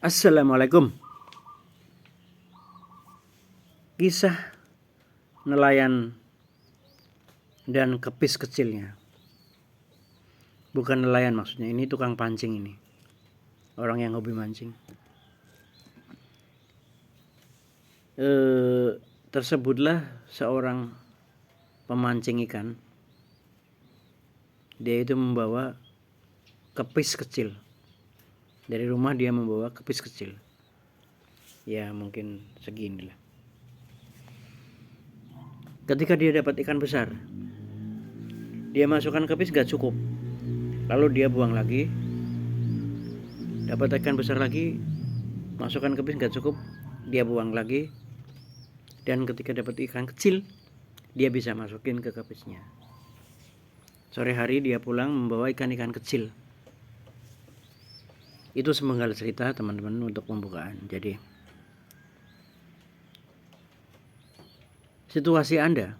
Assalamualaikum. Kisah nelayan dan kepis kecilnya. Bukan nelayan maksudnya, ini tukang pancing ini. Orang yang hobi mancing. Tersebutlah seorang pemancing ikan. Dia itu membawa kepis kecil. Dari rumah dia membawa kepis kecil. Ya mungkin segini lah. Ketika dia dapat ikan besar, dia masukkan kepis gak cukup. Lalu dia buang lagi. Dapat ikan besar lagi, masukkan kepis gak cukup, dia buang lagi. Dan ketika dapat ikan kecil, dia bisa masukin ke kepisnya. Sore hari dia pulang membawa ikan-ikan kecil. Itu semenggal cerita teman-teman untuk pembukaan. Jadi situasi Anda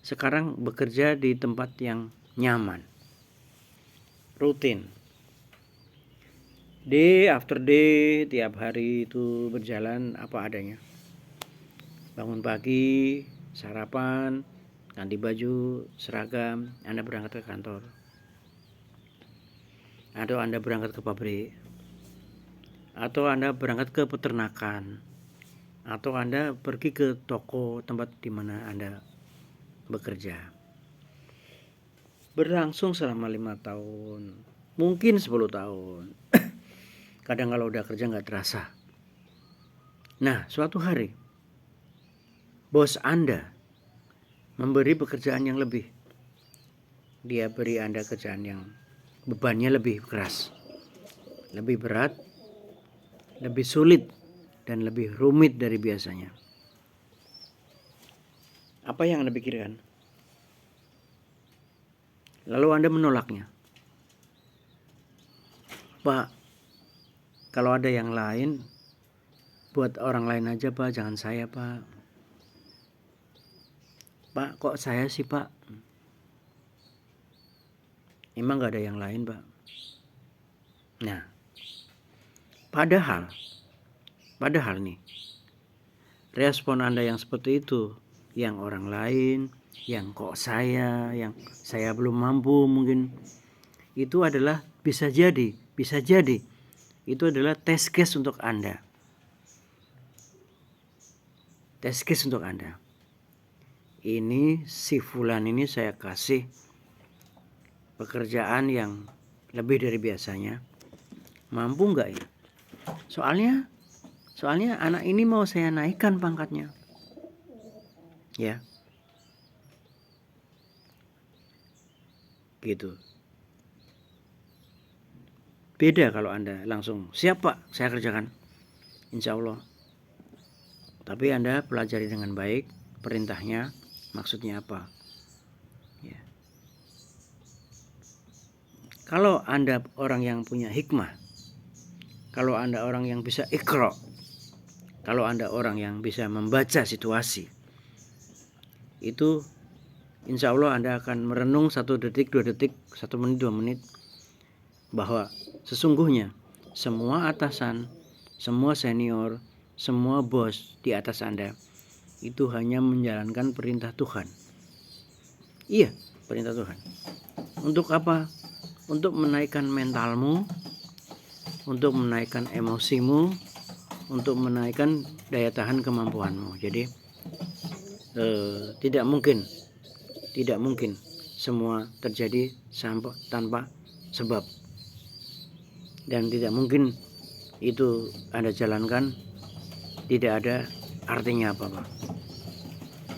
sekarang bekerja di tempat yang nyaman, rutin, day after day, tiap hari itu berjalan apa adanya. Bangun pagi, sarapan, ganti baju, seragam, Anda berangkat ke kantor. Atau Anda berangkat ke pabrik. Atau Anda berangkat ke peternakan. Atau Anda pergi ke toko tempat di mana Anda bekerja. Berlangsung selama 5 tahun, mungkin 10 tahun. Kadang kalau udah kerja gak terasa. Nah, suatu hari bos Anda memberi pekerjaan yang lebih. Dia beri Anda kerjaan yang bebannya lebih keras, lebih berat, lebih sulit, dan lebih rumit dari biasanya. Apa yang Anda pikirkan? Lalu Anda menolaknya. Pak, kalau ada yang lain, buat orang lain aja Pak, jangan saya Pak. Pak, kok saya sih Pak? Emang gak ada yang lain Pak? Nah, padahal nih, respon Anda yang seperti itu, yang orang lain, yang kok saya, yang saya belum mampu mungkin, itu adalah bisa jadi itu adalah test case untuk Anda. Test case untuk Anda. Ini si fulan ini saya kasih pekerjaan yang lebih dari biasanya. Mampu nggak ya? Soalnya anak ini mau saya naikkan pangkatnya. Ya. Gitu. Beda kalau Anda langsung, siap Pak, saya kerjakan. Insya Allah. Tapi Anda pelajari dengan baik perintahnya, maksudnya apa. Ya. Kalau Anda orang yang punya hikmah, kalau Anda orang yang bisa iqra, kalau Anda orang yang bisa membaca situasi, itu insya Allah Anda akan merenung 1 detik, 2 detik, 1 menit, 2 menit, bahwa sesungguhnya semua atasan, semua senior, semua bos di atas Anda itu hanya menjalankan perintah Tuhan. Iya, perintah Tuhan. Untuk apa? Untuk menaikkan mentalmu, untuk menaikkan emosimu, untuk menaikkan daya tahan kemampuanmu. Jadi tidak mungkin semua terjadi tanpa sebab, dan tidak mungkin itu Anda jalankan tidak ada artinya apa-apa.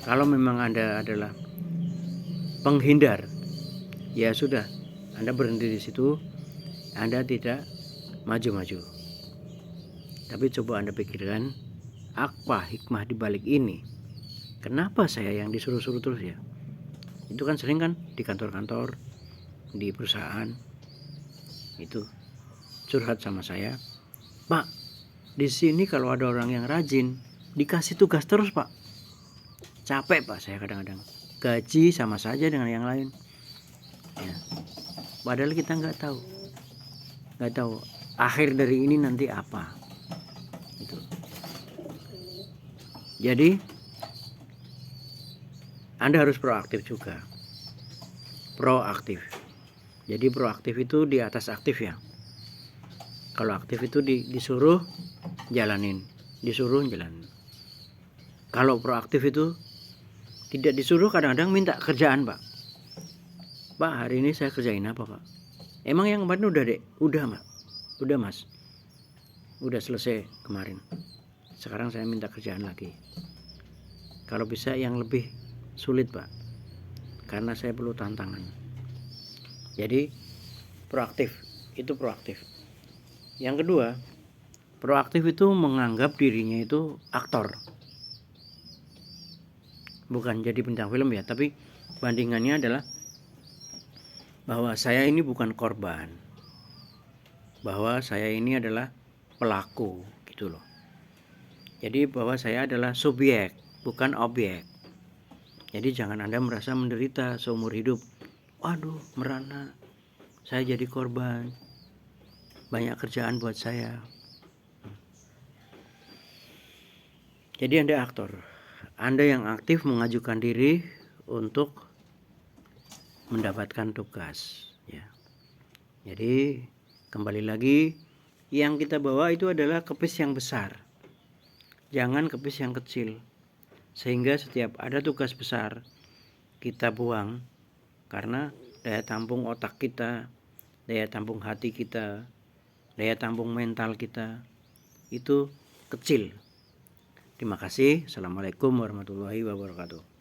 Kalau memang Anda adalah penghindar, ya sudah, Anda berhenti di situ, Anda tidak maju-maju. Tapi coba Anda pikirkan, apa hikmah di balik ini? Kenapa saya yang disuruh-suruh terus ya? Itu kan sering kan di kantor-kantor, di perusahaan, itu curhat sama saya, Pak, di sini kalau ada orang yang rajin, dikasih tugas terus Pak. Capek Pak saya kadang-kadang. Gaji sama saja dengan yang lain. Ya. Padahal kita nggak tahu akhir dari ini nanti apa. Itu. Jadi Anda harus proaktif juga. Proaktif. Jadi proaktif itu di atas aktif ya. Kalau aktif itu disuruh jalanin, disuruh jalanin. Kalau proaktif itu tidak disuruh, kadang-kadang minta kerjaan, Pak. Pak, hari ini saya kerjain apa, Pak? Emang yang kemarin udah, Dek? Udah, Mak. Udah, Mas. Udah selesai kemarin. Sekarang saya minta kerjaan lagi. Kalau bisa yang lebih sulit, Pak. Karena saya perlu tantangan. Jadi proaktif, itu proaktif. Yang kedua, proaktif itu menganggap dirinya itu aktor. Bukan jadi bintang film ya, tapi bandingannya adalah bahwa saya ini bukan korban, bahwa saya ini adalah pelaku, gitu loh. Jadi bahwa saya adalah subjek, bukan objek. Jadi jangan Anda merasa menderita seumur hidup. Waduh, merana, saya jadi korban, banyak kerjaan buat saya. Jadi Anda aktor, Anda yang aktif mengajukan diri untuk mendapatkan tugas ya. Jadi kembali lagi, yang kita bawa itu adalah kepis yang besar, jangan kepis yang kecil, sehingga setiap ada tugas besar kita buang karena daya tampung otak kita, daya tampung hati kita, daya tampung mental kita itu kecil. Terima kasih. Assalamualaikum warahmatullahi wabarakatuh.